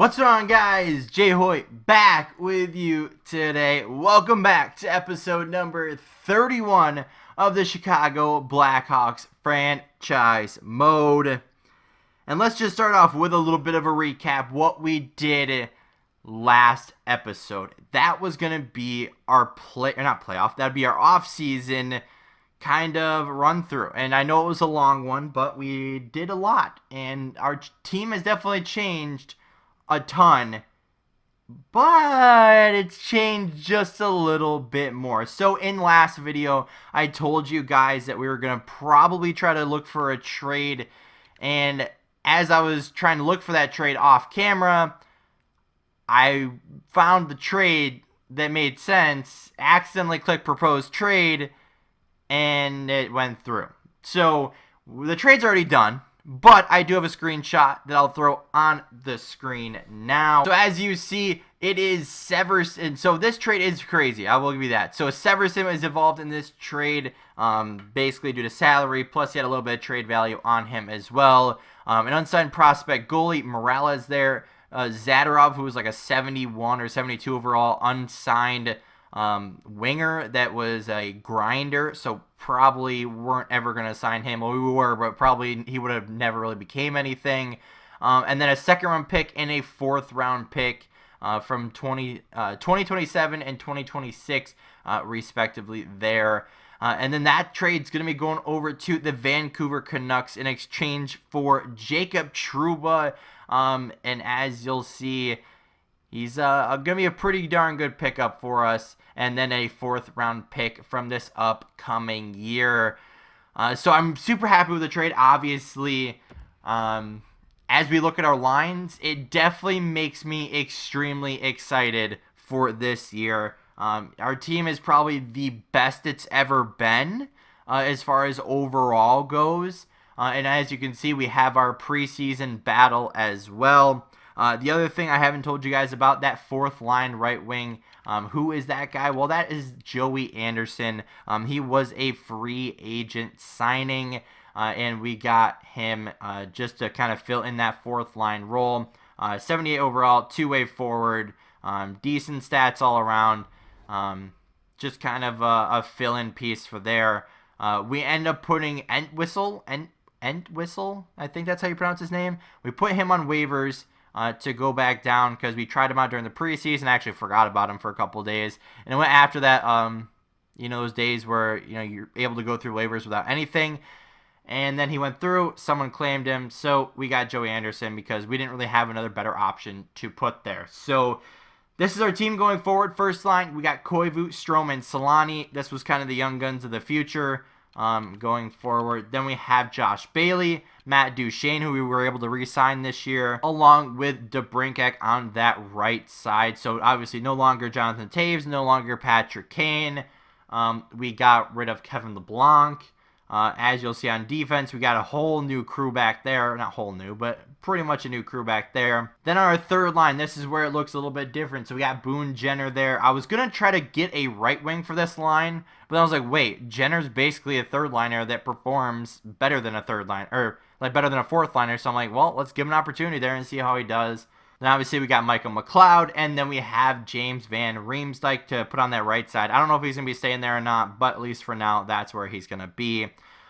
What's going on, guys? JHoyt back with you today. Welcome back to episode number 31 of the Chicago Blackhawks franchise mode. And let's just start off with a little bit of a recap what we did last episode. That was going to be our that'd be our off-season kind of run through. And I know it was a long one, but we did a lot. And our team has definitely changed a ton, but it's changed just a little bit more. So in last video, I told you guys that we were going to probably try to look for a trade. And as I was trying to look for that trade off camera, I found the trade that made sense, accidentally clicked propose trade, and it went through. So the trade's already done, but I do have a screenshot that I'll throw on the screen now. So as you see, it is Severson. So this trade is crazy, I will give you that. So Severson is involved in this trade, basically due to salary, plus he had a little bit of trade value on him as well. An unsigned prospect goalie, Morales there. Zadorov, who was like a 71 or 72 overall, unsigned winger that was a grinder, so probably weren't ever going to sign him. Well, we were, but probably he would have never really became anything. And then a second-round pick and a fourth-round pick from 2027 and 2026, respectively, there. And then that trade's going to be going over to the Vancouver Canucks in exchange for Jacob Trouba. And as you'll see, he's going to be a pretty darn good pickup for us. And then a fourth-round pick from this upcoming year. So I'm super happy with the trade. Obviously, as we look at our lines, it definitely makes me extremely excited for this year. Our team is probably the best it's ever been as far as overall goes. And as you can see, we have our preseason battle as well. The other thing I haven't told you guys about, that fourth line right wing, who is that guy? Well, that is Joey Anderson. He was a free agent signing, and we got him just to kind of fill in that fourth line role. 78 overall, two-way forward, decent stats all around, just kind of a fill-in piece for there. We end up putting Entwistle, I think that's how you pronounce his name. We put him on waivers to go back down because we tried him out during the preseason. I actually forgot about him for a couple of days. And it went after that, those days where, you're able to go through waivers without anything. And then he went through, someone claimed him, so we got Joey Anderson because we didn't really have another better option to put there. So this is our team going forward. First line, we got Koivu, Strome, and Solani. This was kind of the young guns of the future going forward. Then we have Josh Bailey, Matt Duchene, who we were able to re-sign this year, along with DeBrincat on that right side. So obviously no longer Jonathan Taves, no longer Patrick Kane. We got rid of Kevin LeBlanc. As you'll see on defense, we got a whole new crew back there. Not whole new, but pretty much a new crew back there. Then our third line, this is where it looks a little bit different. So we got Boone Jenner there. I was going to try to get a right wing for this line, but I was like, wait, Jenner's basically a third liner that performs better than a third line, or like better than a fourth liner. So I'm like, well, let's give him an opportunity there and see how he does. Then obviously we got Michael McLeod, and then we have James Van Riemsdyk to put on that right side. I don't know if he's going to be staying there or not, but at least for now, that's where he's going to be.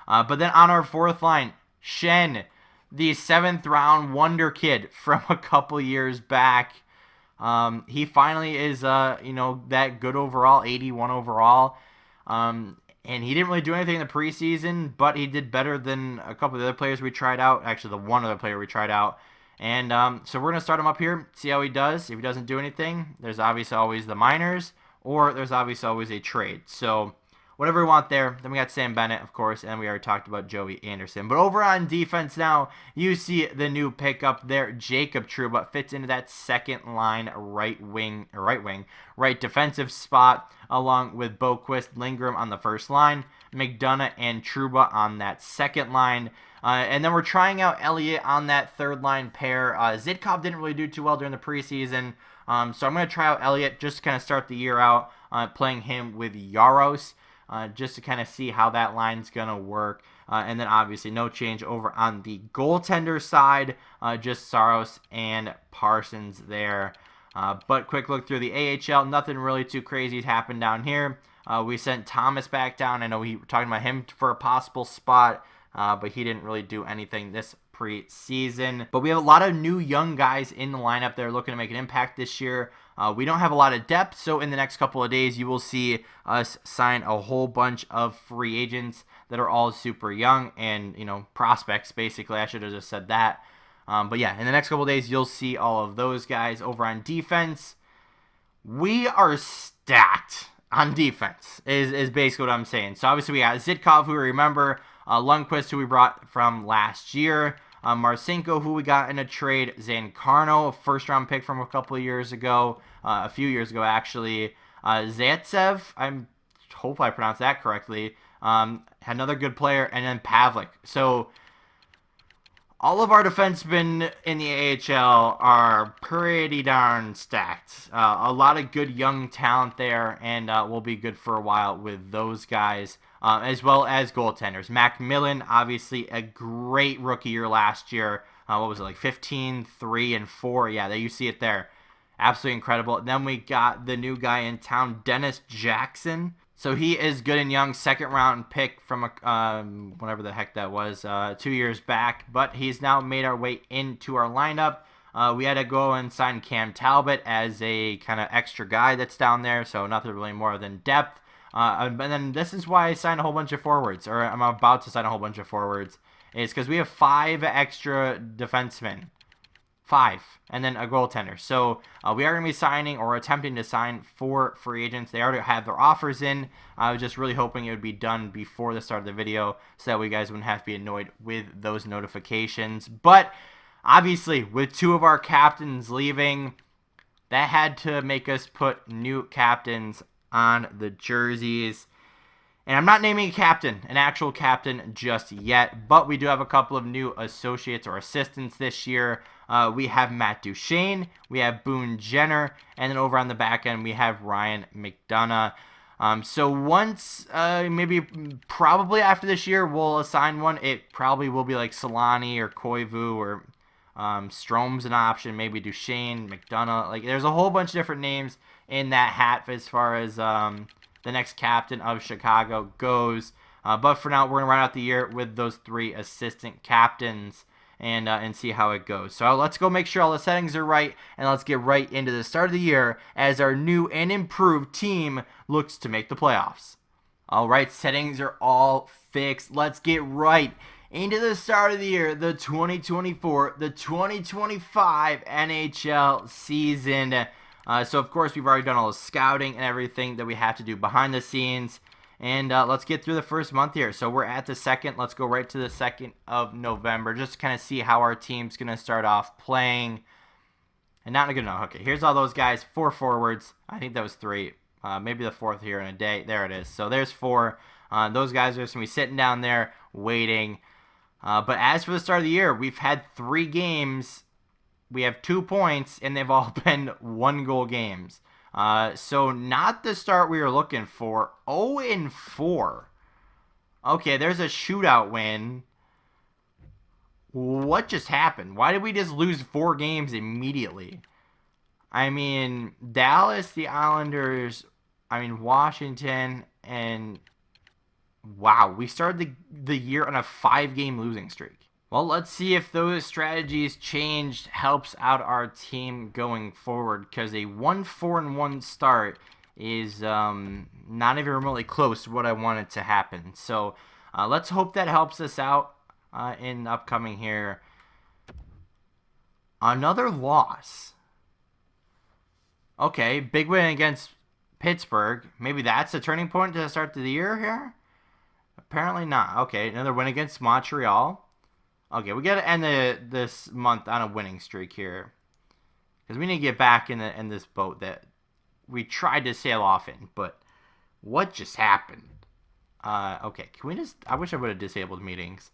But then on our fourth line, Shen, the 7th round wonder kid from a couple years back. He finally is, that good overall, 81 overall. And he didn't really do anything in the preseason, but he did better than a couple of the other players we tried out. Actually, the one other player we tried out. And so we're going to start him up here, see how he does. If he doesn't do anything, there's obviously always the minors, or there's obviously always a trade. So whatever we want there. Then we got Sam Bennett, of course, and we already talked about Joey Anderson. But over on defense now, you see the new pickup there, Jacob Trouba, fits into that second line right defensive spot, along with Boquist, Lindgren on the first line, McDonough and Trouba on that second line. And then we're trying out Elliott on that third line pair. Zidkov didn't really do too well during the preseason, so I'm going to try out Elliott just to kind of start the year out, playing him with Yaros. Just to kind of see how that line's going to work. And then obviously no change over on the goaltender side, just Saros and Parsons there. But quick look through the AHL, nothing really too crazy happened down here. We sent Thomas back down. I know we were talking about him for a possible spot, but he didn't really do anything this preseason. But we have a lot of new young guys in the lineup that are looking to make an impact this year. We don't have a lot of depth, so in the next couple of days, you will see us sign a whole bunch of free agents that are all super young and, prospects, basically. I should have just said that. But yeah, in the next couple of days, you'll see all of those guys. Over on defense, we are stacked on defense, is basically what I'm saying. So obviously we got Zitkov, who we remember, Lundqvist, who we brought from last year, Marcinko, who we got in a trade, Zancarno, a first-round pick from a couple of years ago, a few years ago actually, Zaitsev, I hope I pronounced that correctly, another good player, and then Pavlik. So all of our defensemen in the AHL are pretty darn stacked. A lot of good young talent there, and we'll be good for a while with those guys, as well as goaltenders. Macmillan, obviously a great rookie year last year. What was it, like 15, 3, and 4? Yeah, there you see it there. Absolutely incredible. Then we got the new guy in town, Dennis Jackson. So he is good and young, second-round pick from whatever the heck that was, 2 years back. But he's now made our way into our lineup. We had to go and sign Cam Talbot as a kind of extra guy that's down there, so nothing really more than depth. And then this is why I signed a whole bunch of forwards, or I'm about to sign a whole bunch of forwards, is because we have 5 extra defensemen. 5, and then a goaltender. So we are going to be signing or attempting to sign 4 free agents. They already have their offers in. I was just really hoping it would be done before the start of the video so that we guys wouldn't have to be annoyed with those notifications. But obviously, with 2 of our captains leaving, that had to make us put new captains on the jerseys. And I'm not naming a captain, an actual captain, just yet. But we do have a couple of new associates or assistants this year. We have Matt Duchesne, we have Boone Jenner, and then over on the back end, we have Ryan McDonough. So once, probably after this year, we'll assign one. It probably will be like Solani or Koivu or Strome's an option, maybe Duchesne, McDonough. Like, there's a whole bunch of different names in that hat as far as the next captain of Chicago goes. But for now, we're going to run out the year with those 3 assistant captains and see how it goes. So let's go make sure all the settings are right, and let's get right into the start of the year as our new and improved team looks to make the playoffs. All right, settings are all fixed. Let's get right into the start of the year, the 2024, the 2025 NHL season. So, of course, we've already done all the scouting and everything that we have to do behind the scenes. And let's get through the first month here. So we're at the 2nd. Let's go right to the 2nd of November. Just to kind of see how our team's going to start off playing. And not good enough. Okay, here's all those guys. 4 forwards. I think that was 3. Maybe the 4th here in a day. There it is. So there's 4. Those guys are just going to be sitting down there waiting. But as for the start of the year, we've had 3 games. We have 2 points, and they've all been 1-goal games. So not the start we were looking for. 0-4. Okay, there's a shootout win. What just happened? Why did we just lose 4 games immediately? I mean, Dallas, the Islanders, Washington, and wow, we started the year on a 5-game losing streak. Well, let's see if those strategies changed helps out our team going forward, because a 1-4-1 start is not even remotely close to what I wanted to happen. So let's hope that helps us out in upcoming here. Another loss. Okay, big win against Pittsburgh. Maybe that's a turning point to start the year here? Apparently not. Okay, another win against Montreal. Okay, we got to end this month on a winning streak here, because we need to get back in this boat that we tried to sail off in. But what just happened? Okay, can we just? I wish I would have disabled meetings.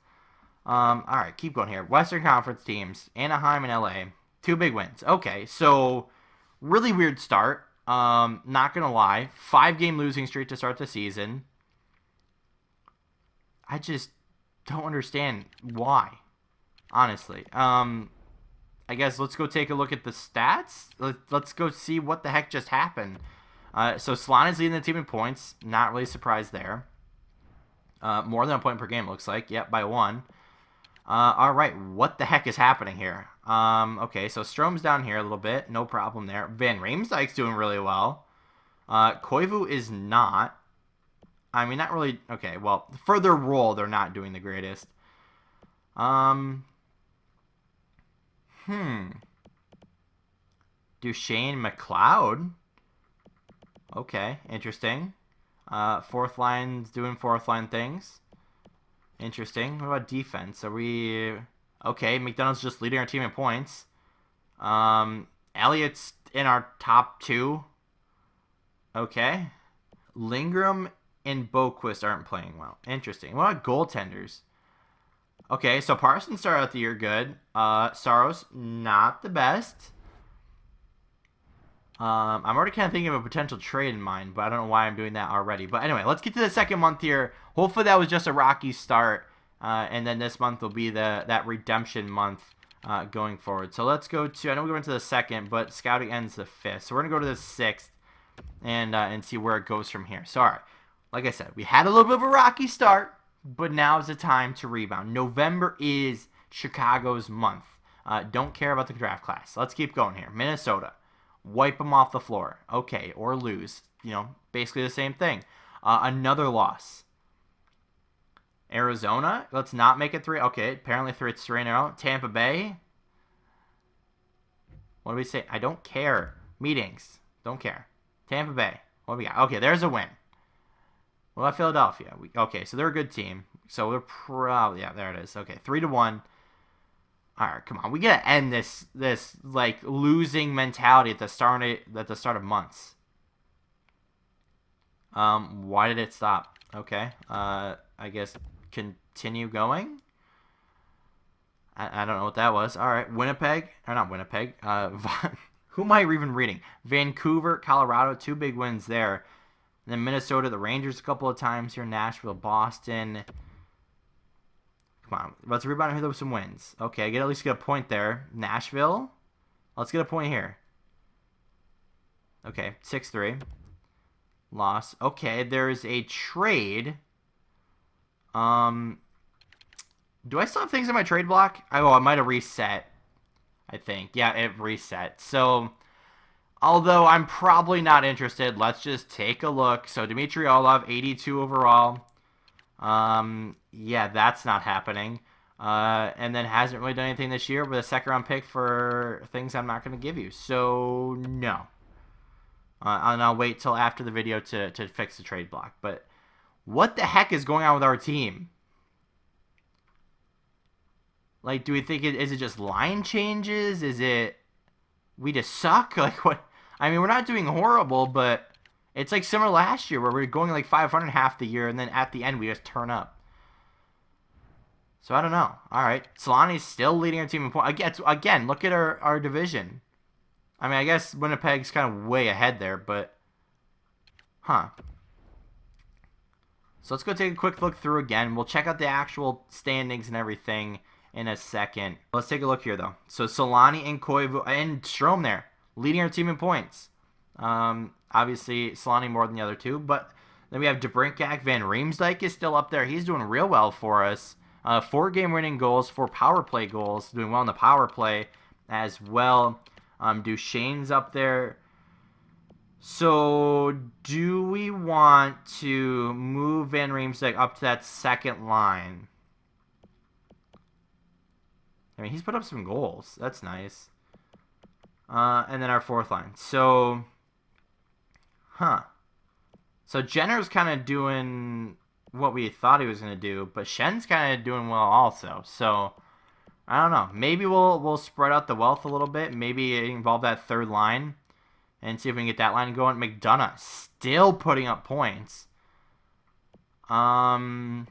All right, keep going here. Western Conference teams: Anaheim and LA. 2 big wins. Okay, so really weird start. Not gonna lie, 5-game losing streak to start the season. don't understand why, honestly. I guess let's go take a look at the stats. Let's go see what the heck just happened. So Solani's leading the team in points. Not really surprised there. More than a point per game, looks like. Yep, by 1. All right, what the heck is happening here? Okay, so Strom's down here a little bit. No problem there. Van Riemsdyk's doing really well. Koivu is not. I mean, not really. Okay, well, for their role, they're not doing the greatest. Duchesne McLeod. Okay, interesting. Fourth line's doing fourth line things. Interesting. What about defense? Are we... Okay, McDonald's just leading our team in points. Elliott's in our top 2. Okay. Lindgren and Boquist aren't playing well. Interesting. What about goaltenders? Okay, so Parsons started out the year good. Saros, not the best. I'm already kind of thinking of a potential trade in mind, but I don't know why I'm doing that already. But anyway, let's get to the second month here. Hopefully that was just a rocky start, and then this month will be that redemption month going forward. So let's go to, I know we went to the second, but scouting ends the 5th. So we're going to go to the 6th and see where it goes from here. So, all right, like I said, we had a little bit of a rocky start, but now is the time to rebound. November is Chicago's month. Don't care about the draft class. Let's keep going here. Minnesota. Wipe them off the floor. Okay, or lose. You know, basically the same thing. Another loss. Arizona. Let's not make it 3. Okay, apparently 3 in a row. Tampa Bay. What do we say? I don't care. Meetings. Don't care. Tampa Bay. What do we got? Okay, there's a win. What about Philadelphia? Okay, so they're a good team. So we're probably... Yeah, there it is. Okay, 3-1. All right, come on. We gotta end this like losing mentality at the start of months. Why did it stop? Okay. I guess continue going. I don't know what that was. All right, Winnipeg or not Winnipeg. Who am I even reading? Vancouver, Colorado, 2 big wins there. And then Minnesota, the Rangers a couple of times here. Nashville, Boston. Come on, let's rebound here with some wins. Okay, I get at least get a point there. Nashville, let's get a point here. Okay, 6-3. Loss. Okay, there's a trade. Do I still have things in my trade block? Oh, I might have reset. I think. Yeah, it reset. So, although I'm probably not interested, let's just take a look. So, Dmitry Orlov, 82 overall. Yeah, that's not happening. And then hasn't really done anything this year with a second-round pick for things I'm not going to give you. So, no. And I'll wait till after the video to fix the trade block. But what the heck is going on with our team? Like, do we think is it just line changes? Is it we just suck? Like, what? I mean, we're not doing horrible, but it's like similar last year where we're going like 500 half the year, and then at the end we just turn up. So I don't know. All right, Solani's still leading our team in points. Again, look at our division. I mean, I guess Winnipeg's kind of way ahead there, but huh. So let's go take a quick look through again. We'll check out the actual standings and everything in a second. Let's take a look here, though. So Solani and Koivu and Strome there, leading our team in points. Obviously, Solani more than the other 2, but then we have DeBrincat. Van Riemsdyk is still up there. He's doing real well for us. 4 game-winning goals, 4 power play goals, doing well in the power play as well. Duchesne's up there. So, do we want to move Van Riemsdyk up to that second line? I mean, he's put up some goals. That's nice. And then our fourth line. So, So, Jenner's kind of doing what we thought he was going to do, but Shen's kind of doing well also. So, I don't know. Maybe we'll spread out the wealth a little bit. Maybe involve that third line and see if we can get that line going. McDonough still putting up points. I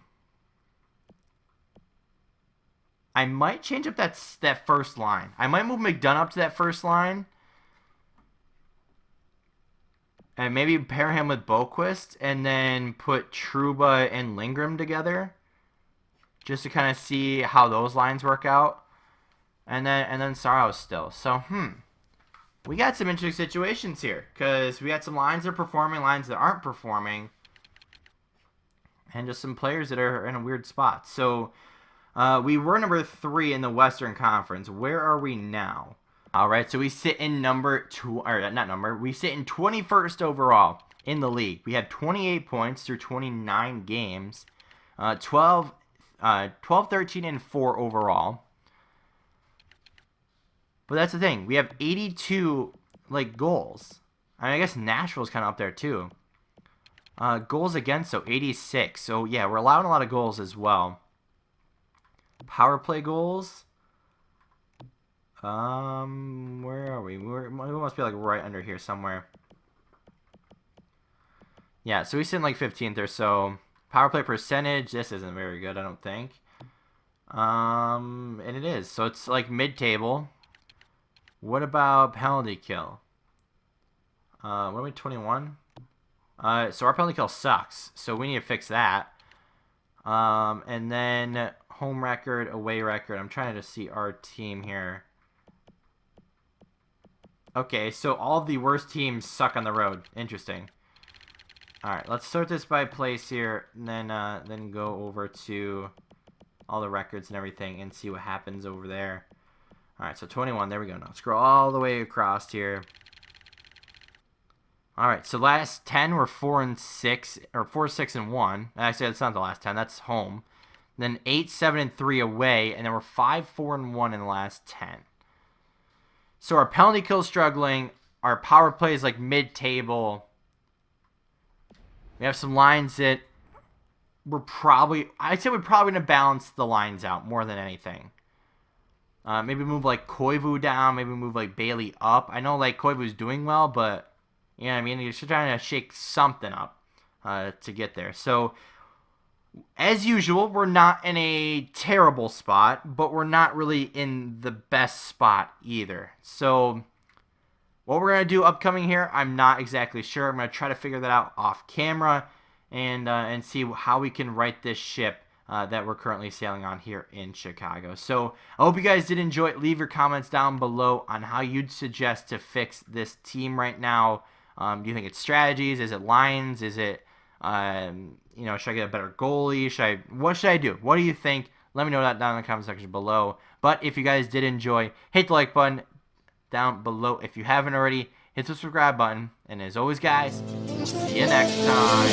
might change up that first line. I might move McDonough up to that first line. And maybe pair him with Boquist and then put Trouba and Lindgren together. just to kind of see how those lines work out. And then Saros still. So, we got some interesting situations here, because we got some lines that are performing, lines that aren't performing, and just some players that are in a weird spot. So, we were number 3 in the Western Conference. Where are we now? All right, so we sit in we sit in 21st overall in the league. We have 28 points through 29 games, 12, 13, and 4 overall. But that's the thing. We have 82 goals. I guess Nashville's kind of up there too. Goals against, so 86. So yeah, we're allowing a lot of goals as well. Power play goals. Where are we? We must be right under here somewhere. Yeah, so we sit in 15th or so. Power play percentage. This isn't very good, I don't think. And it is. So it's mid-table. What about penalty kill? What are we, 21? So our penalty kill sucks. So we need to fix that. And then home record, away record. I'm trying to see our team here. Okay, so all of the worst teams suck on the road. Interesting. All right, let's sort this by place here, and then go over to all the records and everything and see what happens over there. All right, so 21. There we go. Now scroll all the way across here. All right, so last 10 were 4 and 6, or 4, 6 and 1. Actually, that's not the last 10. That's home. Then 8, 7 and 3 away, and then we're 5, 4 and 1 in the last 10. So our penalty kill is struggling. Our power play is mid-table. We have some lines that I'd say we're probably going to balance the lines out more than anything. Maybe move Koivu down. Maybe move Bailey up. I know Koivu's doing well, but you know what I mean? You're just trying to shake something up to get there. So as usual, we're not in a terrible spot, but we're not really in the best spot either. So what we're going to do upcoming here, I'm not exactly sure. I'm going to try to figure that out off camera and see how we can right this ship that we're currently sailing on here in Chicago. So I hope you guys did enjoy it. Leave your comments down below on how you'd suggest to fix this team right now. Do you think it's strategies? Is it lines? Is it, should I get a better goalie? What should I do? What do you think? Let me know that down in the comment section below. But if you guys did enjoy, hit the like button down below. If you haven't already, hit the subscribe button. And as always, guys, we'll see you next time.